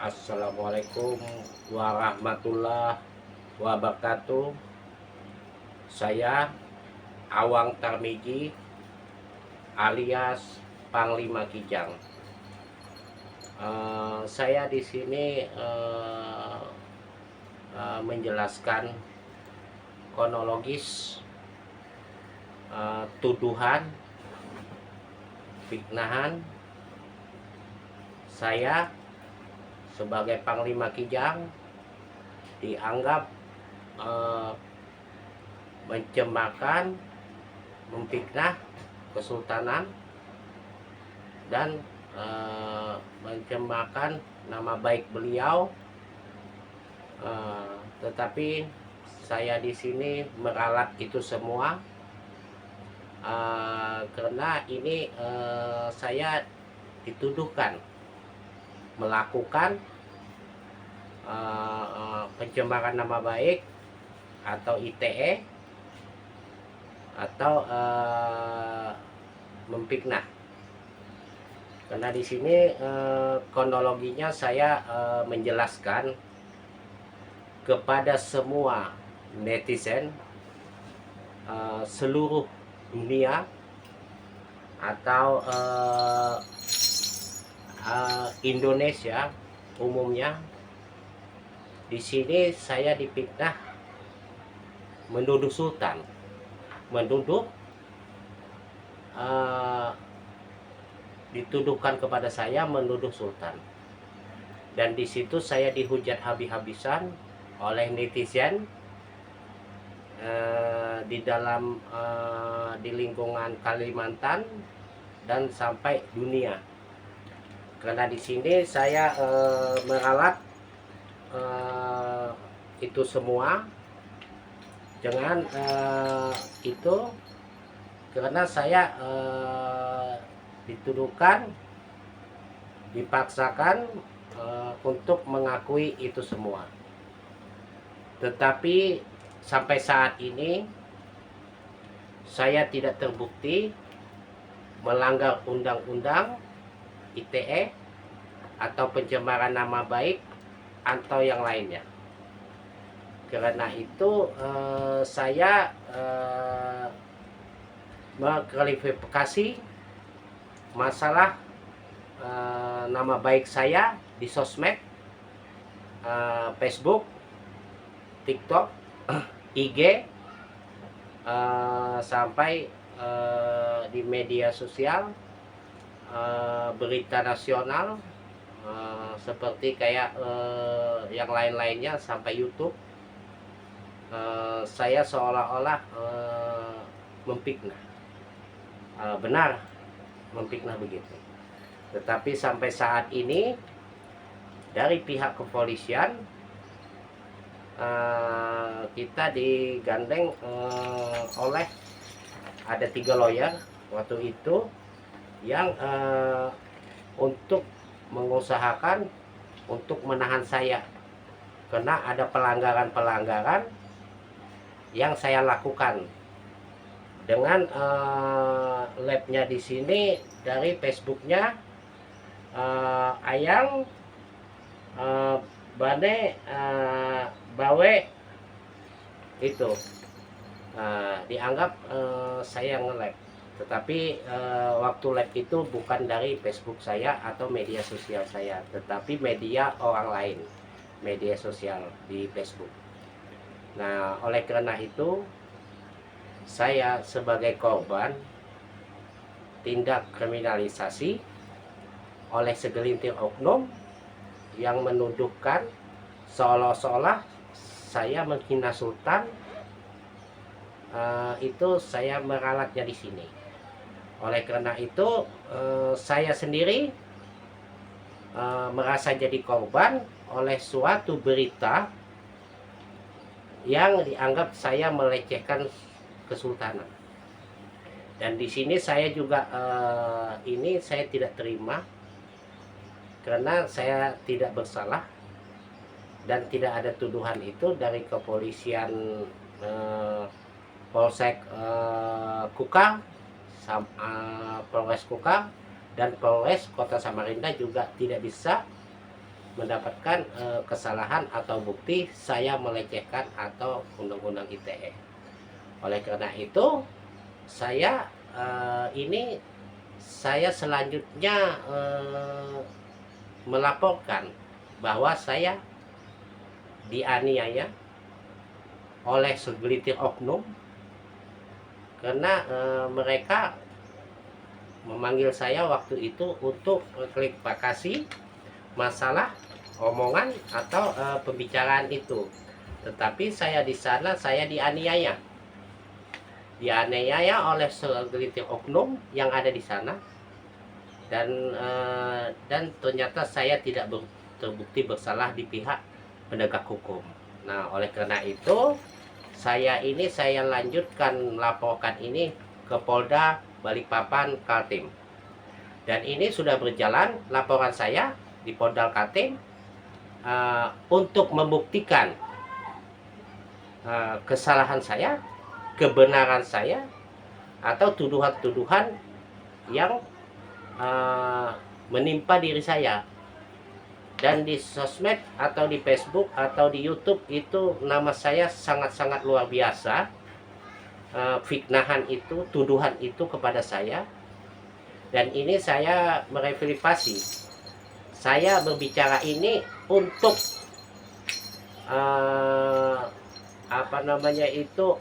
Assalamualaikum warahmatullahi wabarakatuh. Saya Awang Tarmiji alias Panglima Kijang. Saya di sini menjelaskan kronologis tuduhan fitnahan saya sebagai Panglima Kijang dianggap mencemarkan, memfitnah Kesultanan dan mencemarkan nama baik beliau. Tetapi saya di sini meralat itu semua karena ini saya dituduhkan melakukan pencemaran nama baik atau ITE atau memfitnah. Karena di sini kronologinya saya menjelaskan kepada semua netizen seluruh dunia atau Indonesia umumnya. Di sini saya difitnah menuduh Sultan, menuduh dituduhkan kepada saya menuduh Sultan, dan di situ saya dihujat habis-habisan oleh netizen di dalam di lingkungan Kalimantan dan sampai dunia. Karena di sini saya meralat itu semua dengan itu karena saya dituduhkan, dipaksakan untuk mengakui itu semua. Tetapi sampai saat ini saya tidak terbukti melanggar undang-undang ITE atau pencemaran nama baik atau yang lainnya. Karena itu saya mengklarifikasi masalah nama baik saya di sosmed, Facebook, TikTok, IG, sampai di media sosial, berita nasional, seperti kayak yang lain-lainnya sampai YouTube. Saya seolah-olah memfitnah, benar memfitnah begitu. Tetapi sampai saat ini dari pihak kepolisian kita digandeng oleh ada 3 lawyer waktu itu yang untuk mengusahakan untuk menahan saya karena ada pelanggaran-pelanggaran yang saya lakukan dengan labnya di sini dari Facebooknya Ayang Bane Bawe itu dianggap saya nge-lab. Tetapi waktu lab itu bukan dari Facebook saya atau media sosial saya, tetapi media orang lain, media sosial di Facebook. Nah, oleh karena itu saya sebagai korban tindak kriminalisasi oleh segelintir oknum yang menuduhkan seolah-olah saya menghina Sultan. Itu saya meralatnya di sini. Oleh karena itu saya sendiri merasa jadi korban oleh suatu berita yang dianggap saya melecehkan Kesultanan. Dan di sini saya juga ini saya tidak terima karena saya tidak bersalah dan tidak ada tuduhan itu dari kepolisian Polsek Kukang, Polres Kukang dan Polres Kota Samarinda juga tidak bisa mendapatkan kesalahan atau bukti saya melecehkan atau undang-undang ITE. Oleh karena itu saya saya selanjutnya melaporkan bahwa saya dianiaya oleh segelintir oknum karena mereka memanggil saya waktu itu untuk klarifikasi masalah omongan atau pembicaraan itu. Tetapi saya di sana saya dianiaya oleh segelintir oknum yang ada di sana, dan ternyata saya tidak terbukti bersalah di pihak penegak hukum. Nah, oleh karena itu saya lanjutkan laporkan ini ke Polda Balikpapan Kaltim. Dan ini sudah berjalan laporan saya di Polda Kaltim untuk membuktikan kesalahan saya, kebenaran saya, atau tuduhan-tuduhan yang menimpa diri saya. Dan di sosmed atau di Facebook atau di YouTube itu nama saya sangat-sangat luar biasa. Fitnahan itu, tuduhan itu kepada saya. Dan ini saya mereverifikasi. Saya berbicara ini untuk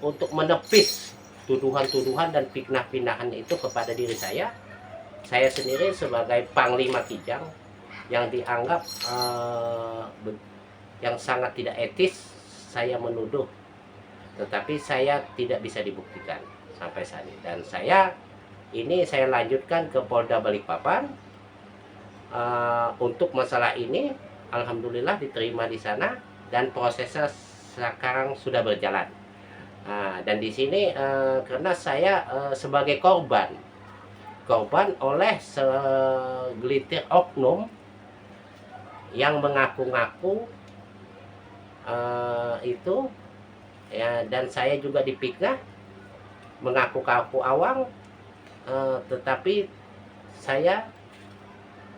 untuk menepis tuduhan-tuduhan dan fitnah-fitnahan itu kepada diri saya. Saya sendiri sebagai Panglima Kijang yang dianggap yang sangat tidak etis saya menuduh, tetapi saya tidak bisa dibuktikan sampai saat ini. Dan saya lanjutkan ke Polda Balikpapan untuk masalah ini. Alhamdulillah diterima di sana dan prosesnya sekarang sudah berjalan. Dan di sini karena saya sebagai korban oleh segelintir oknum yang mengaku-ngaku itu ya, dan saya juga dipitnah mengaku-ngaku awang, tetapi saya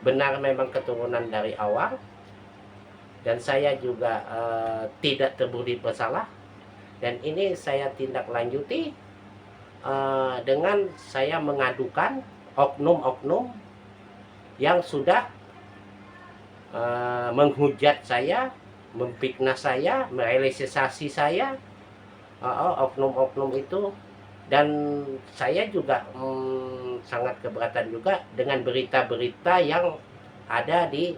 benar memang keturunan dari awang, dan saya juga tidak terbukti bersalah. Dan ini saya tindak lanjuti dengan saya mengadukan oknum-oknum yang sudah menghujat saya, memfitnah saya, merealisasi saya, oknum-oknum itu. Dan saya juga sangat keberatan juga dengan berita-berita yang ada di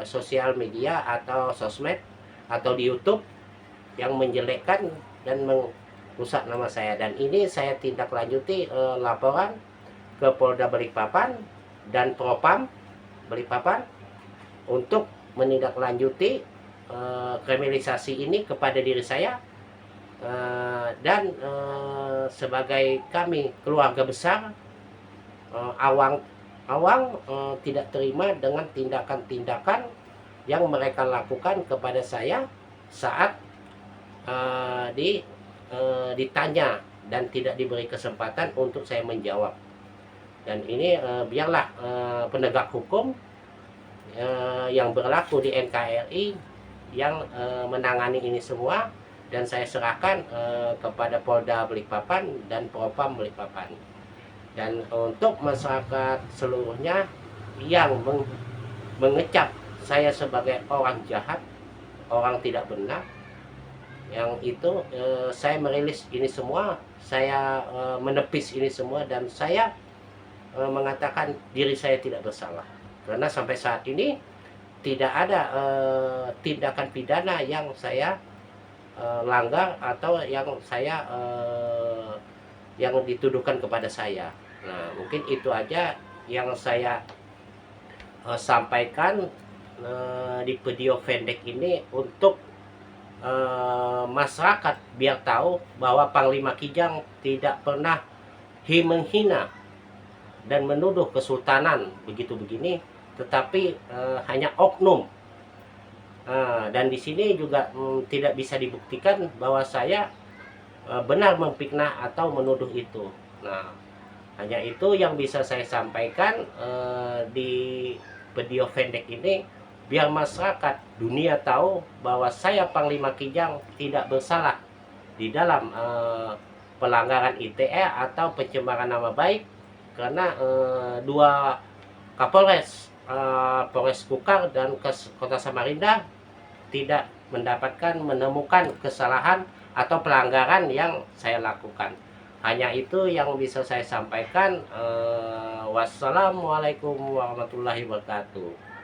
sosial media atau sosmed atau di YouTube yang menjelekkan dan merusak nama saya. Dan ini saya tindak lanjuti laporan ke Polda Balikpapan dan Propam Balikpapan untuk menindaklanjuti kriminalisasi ini kepada diri saya, dan sebagai kami keluarga besar awang tidak terima dengan tindakan-tindakan yang mereka lakukan kepada saya saat ditanya dan tidak diberi kesempatan untuk saya menjawab. Dan ini biarlah penegak hukum yang berlaku di NKRI yang menangani ini semua, dan saya serahkan kepada Polda Balikpapan dan Propam Balikpapan. Dan untuk masyarakat seluruhnya yang mengecap saya sebagai orang jahat, orang tidak benar, yang itu saya merilis ini semua, saya menepis ini semua, dan saya mengatakan diri saya tidak bersalah. Karena sampai saat ini tidak ada tindakan pidana yang saya langgar atau yang yang dituduhkan kepada saya. Nah, mungkin itu aja yang saya sampaikan di video pendek ini untuk masyarakat biar tahu bahwa Panglima Kijang tidak pernah menghina dan menuduh kesultanan begitu begini, tetapi hanya oknum. Dan di sini juga tidak bisa dibuktikan bahwa saya benar memfitnah atau menuduh itu. Nah, hanya itu yang bisa saya sampaikan di video pendek ini biar masyarakat dunia tahu bahwa saya Panglima Kijang tidak bersalah di dalam pelanggaran ITE atau pencemaran nama baik, karena dua Kapolres, Polres Kukar dan Kota Samarinda tidak menemukan kesalahan atau pelanggaran yang saya lakukan. Hanya itu yang bisa saya sampaikan. Wassalamualaikum warahmatullahi wabarakatuh.